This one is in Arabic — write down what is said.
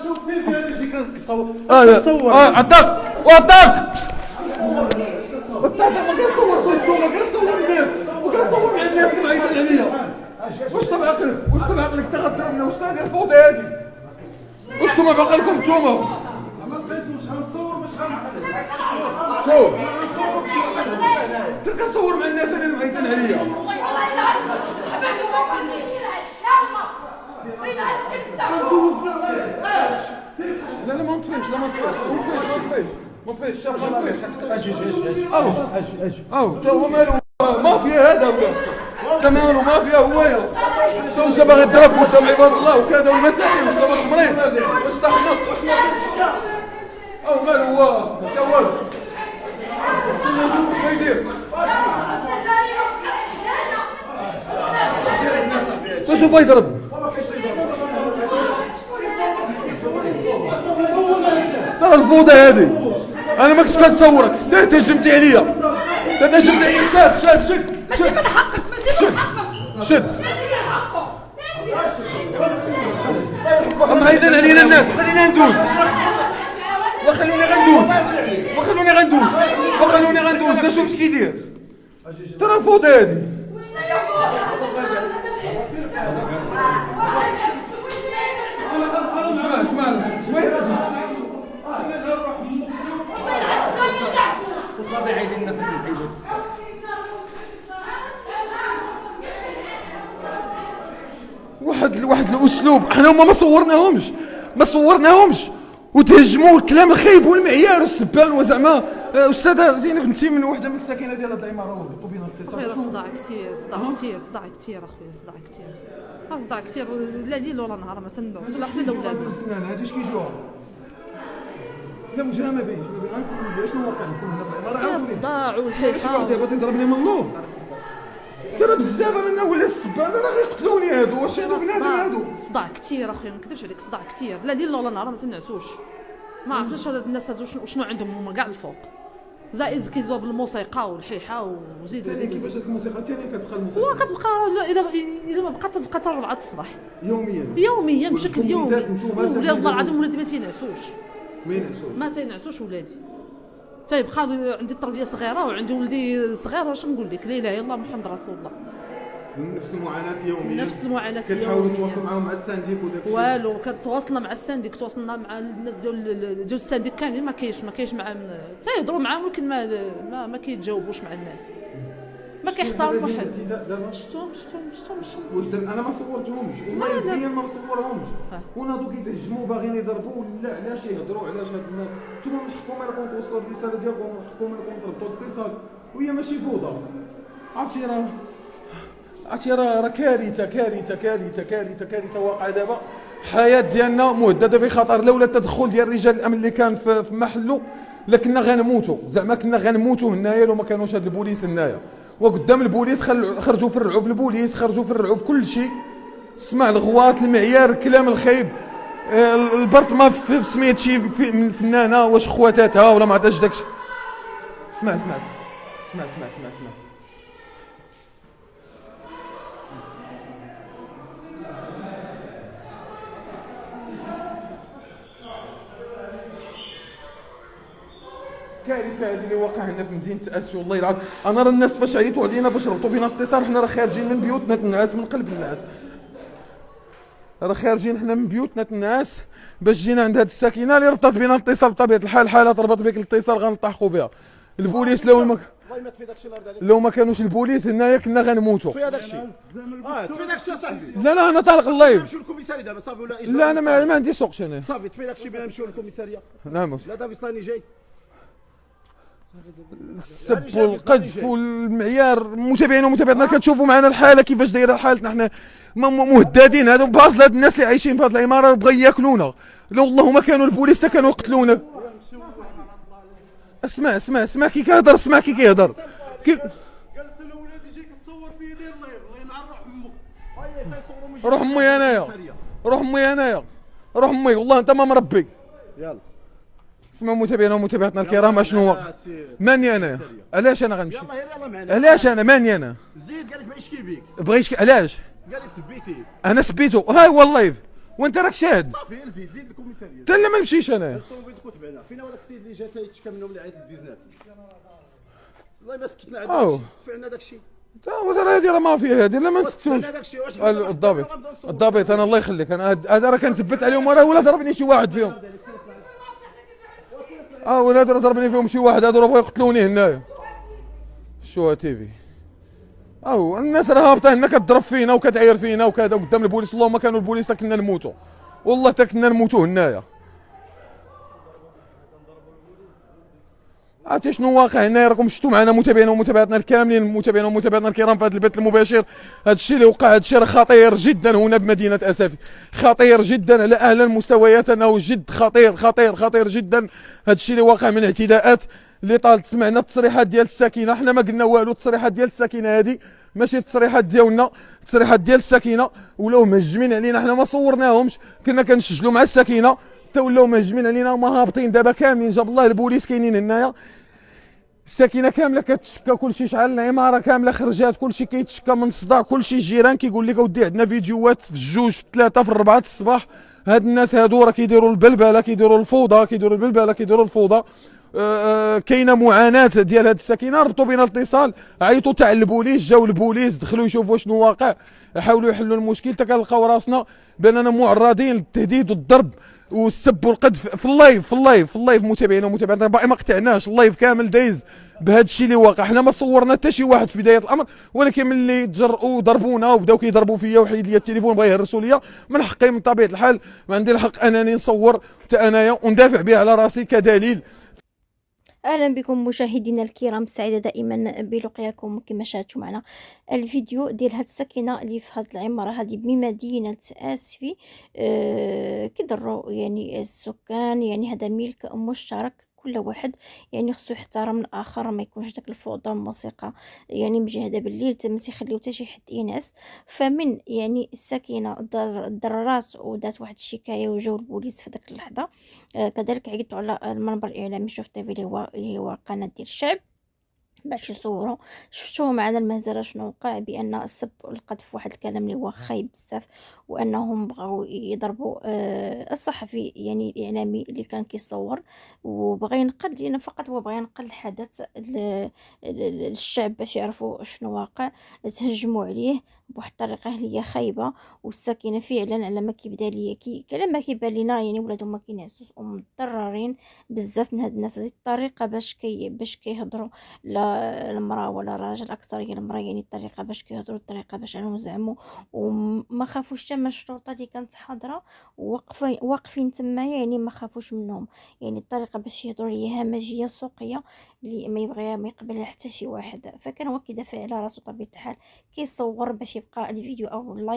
شوف كيف يجي كنصور عطاك وعطاك ما كنصور الناس وكنصور مع الناس اللي معيطين عليا. واش طبع عقلك؟ واش طبع عقلك انت غتضربنا؟ واش هذه الفوضى هذه؟ واش طبع بعقلكم نتوما؟ ما بغيتوش غنصور باش شوف كنصور مع الناس اللي معيطين عليا. لا لا ما نطفيش ما نطفيش شاف ما نطفيش. اجي هو مالو مافيا هذا ولا انت مالو مافيا هويا شو انت باغي تضرب قدام عباد الله وكذا والمساكين واش ضربك مريض واش تحمق او مالو هو انت والو كنا نشوف واش غيدير شوف يضرب ترى الفوضى هذه. انا ما كنتش كنصورك انت تهجمتي عليا شاد شد ماشي من حقك شد معيدين علينا الناس. خلينا ندوز وخلوني غندوز نشوف اش كيدير. ترى الفوضى هذه اسمع واحد الاسلوب. حنا هما ما صورناهمش وتهجموا الكلام الخايب والمعيار والسبان وزعما. استاذه زينب انت من وحده من الساكنه ديال هذه العماره وهبطوا بينا الاتصال. صداع كثير اخويا صداع كثير لا ليل ولا نهار ما تندرس ولا حنا لا ولادنا. هذه اش كيجوها لا مجرى ما بينش غنقول شنو واقع لكم هنا العماره. الصداع والحيحه دابا تضربني من اللور. ترى بزاف انا ولا السبان راه غيقتلوني هادو. واش هادو بنادم هادو؟ صداع كثير اخويا ما نكذبش عليك صداع كثير لا ليل ولا نهار ما تنعسوش. ما عرفتش هاد الناس هادو شنو عندهم هما كاع الفوق زائد كيزوا بالموسيقى والحيحه وزيدوا كيفاش الموسيقى الثانيه كتبقى الموسيقى وكتبقى الا ما بقات تبقى حتى 4 الصباح يوميا بشكل يومي. ولاد الله العظيم ولادي ما تينعسوش ولادي تيبقى عندي التربيه صغيره وعندي ولدي صغير. واش نقول لك لا اله الا الله محمد رسول الله. نفس المعاناه يوميا كتحاولوا تواصلوا معاهم مع السانديك وداك الشيء والو. كتواصلنا مع السانديك تواصلنا مع الناس ديال السانديك كاملين ما كاينش معاهم تيهضروا معاهم ولكن ما كيتجاوبوش مع الناس ما كيحترموا حد. شفتهم واش انا ما صورتهمش والله يبين ما صورهمش. وناضو كيتهجموا باغيين يضربوا لا علاش يهضروا علاش هاد الناس. نتوما من الحكومه راه كنتوصلوا الرساله ديالكم الحكومه راه كنضربوا الاتصال وهي ماشي فوضى. عرفتي راه كارثه واقعه دابا. الحياه ديالنا مهدده بخطر لولا التدخل ديال رجال الامن اللي كان في محله لكنا غنموتوا. زعما كنا غنموتوا هنايا لو ما كانوش هاد البوليس هنايا. وقدام البوليس خرجوا فرعوا في البوليس خرجوا فرعوا في كل شيء. اسمع الغواط المعيار الكلام الخايب البرط ما في سميت شي من فنانه واش خواتاتها ولا ما عرفتش داكشي. اسمع كارثه هذه اللي واقع هنا في مدينه اسيو. والله العظيم انا راه الناس فاش عيطوا علينا باش ربطوا بينا الاتصال حنا راه خارجين من بيوتنا الناس من قلب الناس. راه خارجين حنا من بيوتنا الناس باش جينا عند هاد الساكنه اللي ربطت بينا الاتصال. بطبيعه الحال حاله تربط بك الاتصال غنلتحقوا بها. البوليس لو ما كانوش البوليس هنايا كنا غنموتوا. تفي داكشي تفي داكشي صاحبي. لا انا طالق اللايف. نمشيو للكوميساريه دابا صافي ولا لا انا ما عندي سوقش انا صافي تفي داكشي بنا نمشيو للكوميساريه. نعم لا دافي صلاني جاي. السب والقذف والمعيار. متابعين ومتابعاتنا كتشوفوا معنا الحاله كيفاش دايره حالتنا. حنا مهددين. هادو باص هاد الناس اللي عايشين في هاد العماره بغا ياكلونا. لو والله ما كانوا البوليس كانوا يقتلونا. اسمع كي كيهضر. جالس انا ولادي جاي كتصور في يدي الله ينعر روح امي روح امي والله انت ما مربي. يلا اسمعوا متابعينا ومتابعاتنا الكرام اشنو هو. ماني انا علاش انا غنمشي يلا معنا. علاش انا ماني انا زيد قال لك ما يشكي بيك بغا يشكي علاش قال لك سبيتي انا سبيتو. هاي هو اللايف وانت راك شاهد. صافي زيد الكوميساريه. حتى لا ما نمشيش انايا. الطوموبيل تبعنا فينا هذاك السيد اللي جا كيتشكى منهم اللي عيط 19. والله ما سكتنا على أو. داكشي، دفعنا داكشي. ترى هذه راه مافيا هذه لا ما نستوش. دفعنا داكشي واش الضابط انا الله يخليك انا هذا راه كنثبت عليهم ولا ضربني شي واحد فيهم. ولاد راه ضربني فيهم شي واحد هادو راه بغاو يقتلوني هنايا. شو تيفي الناس راه هابطه هنا كتضرب فينا وكتعاير فينا وكذا قدام البوليس. اللهم كانوا البوليس تا كنا نموتوا، والله تا كنا نموتوا هنايا. عرفتي شنو واقع هنايا؟ راكم شفتوا معنا متابعينا ومتابعاتنا الكاملين، متابعينا ومتابعاتنا الكرام في هذا البث المباشر. هذا الشيء اللي وقع، هذا الشيء راه خطير جدا هنا بمدينه اسفي، خطير جدا على اعلى المستويات، انه جد خطير خطير خطير جدا. هذا الشيء اللي واقع من اعتداءات اللي طالت. سمعنا التصريحات ديال الساكنه، حنا ما قلنا والو. التصريحات ديال الساكنه هذه ماشي التصريحات ديالنا، التصريحات ديال الساكنه ولاو مهجمين علينا. حنا ما صورناهمش، كنا كنسجلوا مع الساكنه حتى ولاو مهجمين علينا وما هابطين. دابا كاملين جاب الله البوليس كاينين هنايا، الساكنه كامله كتشكى، كلشي شعل، العماره كامله خرجات، كلشي كيتشكى من الصداع، كلشي الجيران كيقول لك اودي عندنا فيديوهات في الجوج في الثلاثه في الربعه الصباح. هاد الناس هادو راه كيديروا البلبله، كيديروا الفوضى، كيديروا البلبله، كيديروا الفوضى. كاينه معاناه ديال هاد الساكنه. ربطوا بينا الاتصال، عيطوا تاع البوليس، جاو البوليس دخلوا يشوفوا شنو واقع، يحاولوا يحلوا المشكل. حتى كنلقاو راسنا باننا معرضين للتهديد والضرب والسب والقذف في اللايف. متابعينا ومتابعاتنا باقي ما قطعناش، اللايف كامل دايز بهذا الشيء اللي واقع. حنا ما صورنا حتى شي واحد في بدايه الامر، ولكن ملي تجرؤوا ضربونا وبداو كيضربوا فيا وحيد لي التليفون بغا يهرسوا ليا، من حقي من طبيعه الحال ما عندي الحق انني نصور حتى انايا وندافع به على راسي كدليل. اهلا بكم مشاهدينا الكرام، سعيده دائما بلقياكم. كما شاهدتوا معنا الفيديو ديال هاد الساكنه اللي في هاد العماره هذه بمدينه اسفي. كيضروا يعني السكان، يعني هذا ملك مشترك، كل واحد يعني خصو يحترم الاخر، ما يكونش داك الفوضى والموسيقى يعني مجهده بالليل ما تيخليو حتى شي حد ينعس. فمن يعني الساكنه ضررات ودات واحد الشكايه وجاو البوليس في ديك اللحظه. كذلك عيطوا على المنبر الاعلامي شوف تي في اللي هو قناه ديال الشعب باش يصوروا. شفتوا معنا المهزله شنو وقع، بان السب والقذف واحد الكلام اللي هو خايب بزاف، وانهم بغاو يضربوا الصحفي يعني الاعلامي اللي كان كيصور وبغى ينقل لنا. فقط هو بغى ينقل الحدث للشعب باش يعرفوا شنو واقع. تهجموا عليه بواحد الطريقه اللي هي خايبه، والساكنه فعلا على ما كيبدا ليا على ما كيبان لينا يعني ولادهم ما كينعسوش ومضطرين بزاف من هاد الناس. هذه الطريقه باش كيهضروا لا المراه ولا الراجل، اكثر هي المراه، يعني الطريقه باش كيهضروا، الطريقه باش انهم زعموا وما خافوش حتى من الشرطه اللي كانت حاضره واقفين تما، يعني ما خافوش منهم. يعني الطريقه باش يهضروا هي همجيه سوقيه اللي ما يقبلها حتى شي واحد. فكان هو كيدافع على راسو طبيعه الحال، كيصور باش يبقى الفيديو او اللايف